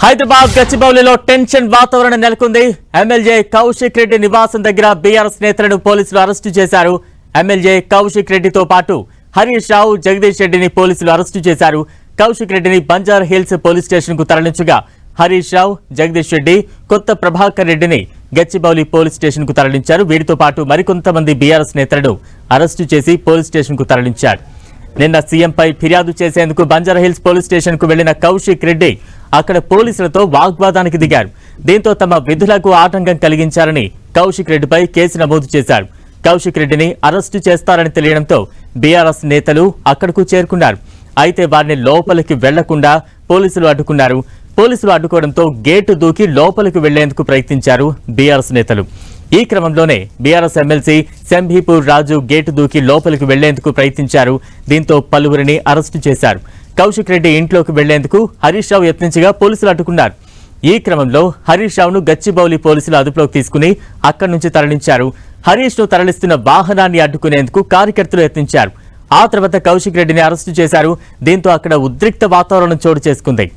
Hyderabad గచ్చిబౌలిలో tension వాతావరణం నెలకొంది. MLA Kaushik Reddy నివాసం దగ్గర బీఆర్ఎస్ నేతలను పోలీసులు అరెస్టు చేశారు. ఎమ్మెల్యే కౌశిక్ రెడ్డితో పాటు హరీష్ రావు, జగదీష్ రెడ్డిని పోలీసులు అరెస్టు చేశారు. కౌశిక్ రెడ్డిని బంజారా హిల్స్ పోలీస్ స్టేషన్ కు తరలించగా హరీష్ రావు, జగదీష్ రెడ్డి, కొత్త ప్రభాకర్ రెడ్డిని గచ్చిబౌలి పోలీస్ స్టేషన్ కు తరలించారు. వీరితో పాటు మరికొంతమంది బీఆర్ఎస్ నేతలను అరెస్టు చేసి పోలీస్ స్టేషన్ కు తరలించారు. నిన్న సీఎంపై ఫిర్యాదు చేసేందుకు బంజారా హిల్స్ పోలీస్ స్టేషన్ కు వెళ్లిన కౌశిక్ రెడ్డి అక్కడ పోలీసులతో వాగ్వాదానికి దిగారు. దీంతో తమ విధులకు ఆటంకం కలిగించారని కౌశిక్ రెడ్డిపై కేసు నమోదు చేశారు. కౌశిక్ రెడ్డిని అరెస్టు చేస్తారని తెలియడంతో బీఆర్ఎస్ నేతలు అక్కడకు చేరుకున్నారు. అయితే వారిని లోపలికి వెళ్లకుండా పోలీసులు అడ్డుకున్నారు. పోలీసులు అడ్డుకోవడంతో గేటు దూకి లోపలికి వెళ్లేందుకు ప్రయత్నించారు బీఆర్ఎస్ నేతలు. ఈ క్రమంలోనే బీఆర్ఎస్ ఎమ్మెల్సీ శంభీపూర్ రాజు గేటు దూకి లోపలికి వెళ్లేందుకు ప్రయత్నించారు. దీంతో పలువురిని అరెస్టు చేశారు. కౌశిక్ రెడ్డి ఇంట్లోకి వెళ్లేందుకు హరీష్ రావు యత్నించగా పోలీసులు అడ్డుకున్నారు. ఈ క్రమంలో హరీష్ రావును గచ్చిబౌలి పోలీసులు అదుపులోకి తీసుకుని అక్కడి నుంచి తరలించారు. హరీష్ ను తరలిస్తున్న వాహనాన్ని అడ్డుకునేందుకు కార్యకర్తలు యత్నించారు. ఆ తర్వాత కౌశిక్ రెడ్డిని అరెస్టు చేశారు. దీంతో అక్కడ ఉద్రిక్త వాతావరణం చోటు చేసుకుంది.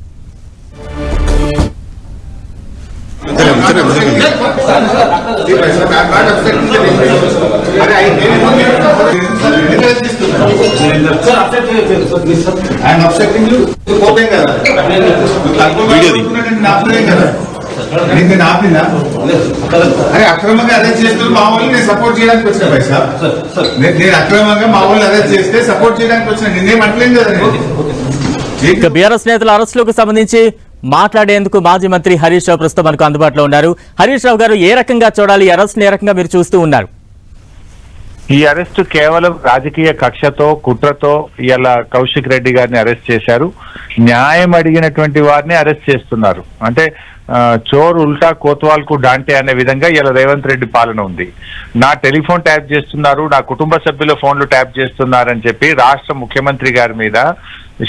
నేను ఆపినా అరే అక్రమంగా అరెస్ట్ చేస్తూ మా వాళ్ళు నేను సపోర్ట్ చేయడానికి వచ్చిన పైసా నేను అక్రమంగా మా వాళ్ళు అరెస్ట్ చేస్తే సపోర్ట్ చేయడానికి వచ్చిన నేనేం అంటలేను కదా. బీఆర్ఎస్ నేతల అరెస్టులకు సంబంధించి మాట్లాడేందుకు మాజీ మంత్రి హరీష్ రావు ప్రస్తుతం మనకు అందుబాటులో ఉన్నారు. హరీష్ రావు గారు, ఏ రకంగా చూడాలి ఈ అరెస్ట్, ఏ రకంగా మీరు చూస్తూ ఉన్నారు? ఈ అరెస్టు కేవలం రాజకీయ కక్షతో, కుట్రతో ఇలా కౌశిక్ రెడ్డి గారిని అరెస్ట్ చేశారు. న్యాయం అడిగినటువంటి వారిని అరెస్ట్ చేస్తున్నారు. అంటే చోర్ ఉల్టా కోత్వాల్ కు డాంటే అనే విధంగా ఇలా రేవంత్ రెడ్డి పాలన ఉంది. నా టెలిఫోన్ ట్యాప్ చేస్తున్నారు, నా కుటుంబ సభ్యుల ఫోన్లు ట్యాప్ చేస్తున్నారని చెప్పి రాష్ట్ర ముఖ్యమంత్రి గారి మీద,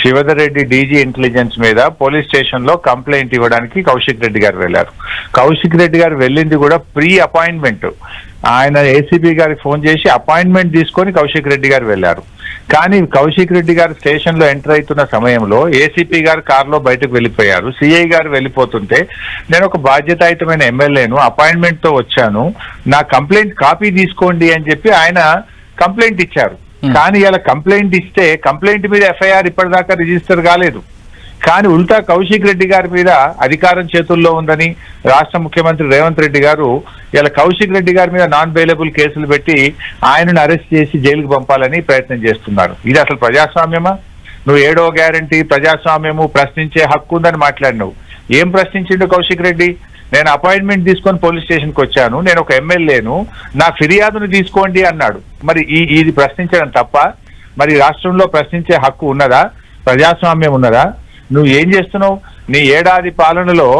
శివధర్ రెడ్డి డీజీ ఇంటెలిజెన్స్ మీద పోలీస్ స్టేషన్ లో కంప్లైంట్ ఇవ్వడానికి కౌశిక్ రెడ్డి గారు వెళ్లారు. కౌశిక్ రెడ్డి గారు వెళ్ళింది కూడా ప్రీ అపాయింట్మెంట్. ఆయన ఏసీపీ గారికి ఫోన్ చేసి అపాయింట్మెంట్ తీసుకొని కౌశిక్ రెడ్డి గారు వెళ్లారు. కానీ కౌశిక్ రెడ్డి గారు స్టేషన్ లో ఎంటర్ అవుతున్న సమయంలో ఏసీపీ గారు కారులో బయటకు వెళ్ళిపోయారు. సిఐ గారు వెళ్ళిపోతుంటే నేను ఒక బాధ్యతాయుతమైన ఎమ్మెల్యేను, అపాయింట్మెంట్ తో వచ్చాను, నా కంప్లైంట్ కాపీ తీసుకోండి అని చెప్పి ఆయన కంప్లైంట్ ఇచ్చారు. కానీ ఇలా కంప్లైంట్ ఇస్తే కంప్లైంట్ మీద ఎఫ్ఐఆర్ ఇప్పటిదాకా రిజిస్టర్ కాలేదు. కానీ ఉల్టా కౌశిక్ రెడ్డి గారి మీద అధికారం చేతుల్లో ఉందని రాష్ట్ర ముఖ్యమంత్రి రేవంత్ రెడ్డి గారు ఇలా కౌశిక్ రెడ్డి గారి మీద నాన్ బెయిలబుల్ కేసులు పెట్టి ఆయనను అరెస్ట్ చేసి జైలుకు పంపాలని ప్రయత్నం చేస్తున్నారు. ఇది అసలు ప్రజాస్వామ్యమా? నువ్వు 7వ గ్యారంటీ ప్రజాస్వామ్యము, ప్రశ్నించే హక్కు ఉందని మాట్లాడినావు. ఏం ప్రశ్నించిండు కౌశిక్ రెడ్డి? నేను అపాయింట్మెంట్ తీసుకొని పోలీస్ స్టేషన్ కు వచ్చాను, నేను ఒక ఎమ్మెల్యేను, నా ఫిర్యాదును తీసుకోండి అన్నాడు. మరి ఇది ప్రశ్నించడం తప్ప? మరి రాష్ట్రంలో ప్రశ్నించే హక్కు ఉన్నదా? ప్రజాస్వామ్యం ఉన్నదా? నువ్వు ఏం చేస్తున్నావు? నీ ఏడాది పాలనలో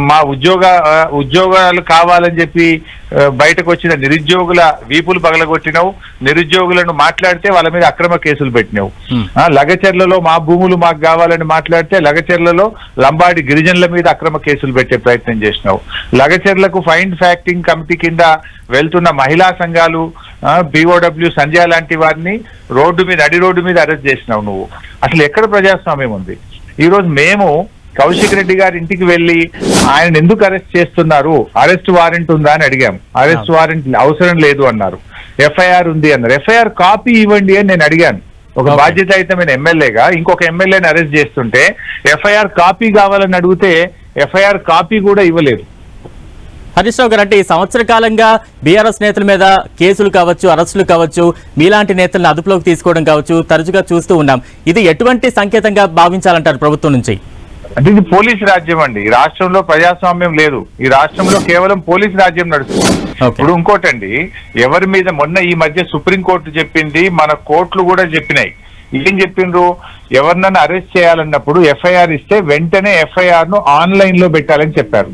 మా ఉద్యోగాలు కావాలని చెప్పి బయటకు వచ్చిన నిరుద్యోగుల వీపులు పగలగొట్టినావు. నిరుద్యోగులను మాట్లాడితే వాళ్ళ మీద అక్రమ కేసులు పెట్టినావు. లగచర్లలో మా భూములు మాకు కావాలని మాట్లాడితే లగచర్లలో లంబాడి గిరిజనుల మీద అక్రమ కేసులు పెట్టే ప్రయత్నం చేసినావు. లగచర్లకు ఫైన్ ఫ్యాక్టింగ్ కమిటీ కింద వెళ్తున్న మహిళా సంఘాలు, BOW సంధ్య లాంటి వారిని అడి రోడ్డు మీద అరెస్ట్ చేసినావు నువ్వు. అసలు ఎక్కడ ప్రజాస్వామ్యం ఉంది? ఈ రోజు మేము కౌశిక్ రెడ్డి గారి ఇంటికి వెళ్లి ఆయన ఎందుకు అరెస్ట్ చేస్తున్నారు, అరెస్ట్ వారెంట్ ఉందా అని అడిగాం. అరెస్ట్ వారెంట్ అవసరం లేదు అన్నారు. ఎఫ్ఐఆర్ ఉంది అన్నారు. ఎఫ్ఐఆర్ కాపీ ఇవ్వండి అని నేను అడిగాను. ఒక బాధ్యతాయుతమైన ఎమ్మెల్యేగా ఇంకొక ఎమ్మెల్యేని అరెస్ట్ చేస్తుంటే ఎఫ్ఐఆర్ కాపీ కావాలని అడిగితే ఎఫ్ఐఆర్ కాపీ కూడా ఇవ్వలేదు. హరీష్ రావు గారు, అంటే ఈ సంవత్సర కాలంగా బీఆర్ఎస్ నేతల మీద కేసులు కావచ్చు, అరెస్టులు కావచ్చు, మీలాంటి నేతలను అదుపులోకి తీసుకోవడం కావచ్చు తరచుగా చూస్తూ ఉన్నాం. ఇది ఎటువంటి సంకేతంగా భావించాలంటారు ప్రభుత్వం నుంచి? అంటే ఇది పోలీస్ రాజ్యం అండి. ఈ రాష్ట్రంలో ప్రజాస్వామ్యం లేదు. ఈ రాష్ట్రంలో కేవలం పోలీస్ రాజ్యం నడుస్తుంది. ఇప్పుడు ఇంకోటండి, ఎవరి మీద మొన్న ఈ మధ్య సుప్రీంకోర్టు చెప్పింది, మన కోర్టులు కూడా చెప్పినాయి. ఏం చెప్పిండ్రు? ఎవరినన్నా అరెస్ట్ చేయాలన్నప్పుడు ఎఫ్ఐఆర్ ఇస్తే వెంటనే ఎఫ్ఐఆర్ ను ఆన్లైన్ లో పెట్టాలని చెప్పారు.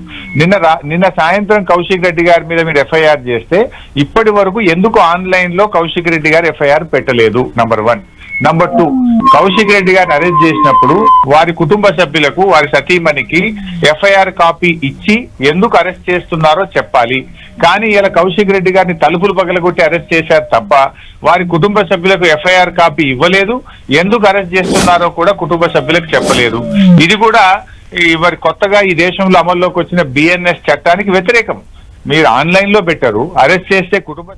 నిన్న సాయంత్రం కౌశిక్ రెడ్డి గారి మీద మీరు ఎఫ్ఐఆర్ చేస్తే ఇప్పటి వరకు ఎందుకు ఆన్లైన్ లో కౌశిక్ రెడ్డి గారు ఎఫ్ఐఆర్ పెట్టలేదు? నంబర్ 1. నంబర్ 2, కౌశిక్ రెడ్డి గారిని అరెస్ట్ చేసినప్పుడు వారి కుటుంబ సభ్యులకు, వారి సతీమణికి ఎఫ్ఐఆర్ కాపీ ఇచ్చి ఎందుకు అరెస్ట్ చేస్తున్నారో చెప్పాలి. కానీ ఇలా కౌశిక్ రెడ్డి గారిని తలుపులు పగలగొట్టి అరెస్ట్ చేశారు తప్ప వారి కుటుంబ సభ్యులకు ఎఫ్ఐఆర్ కాపీ ఇవ్వలేదు. ఎందుకు అరెస్ట్ చేస్తున్నారో కూడా కుటుంబ సభ్యులకు చెప్పలేదు. ఇది కూడా మరి కొత్తగా ఈ దేశంలో అమల్లోకి వచ్చిన బిఎన్ఎస్ చట్టానికి వ్యతిరేకం. మీరు ఆన్లైన్ లో పెట్టారు, అరెస్ట్ చేస్తే కుటుంబ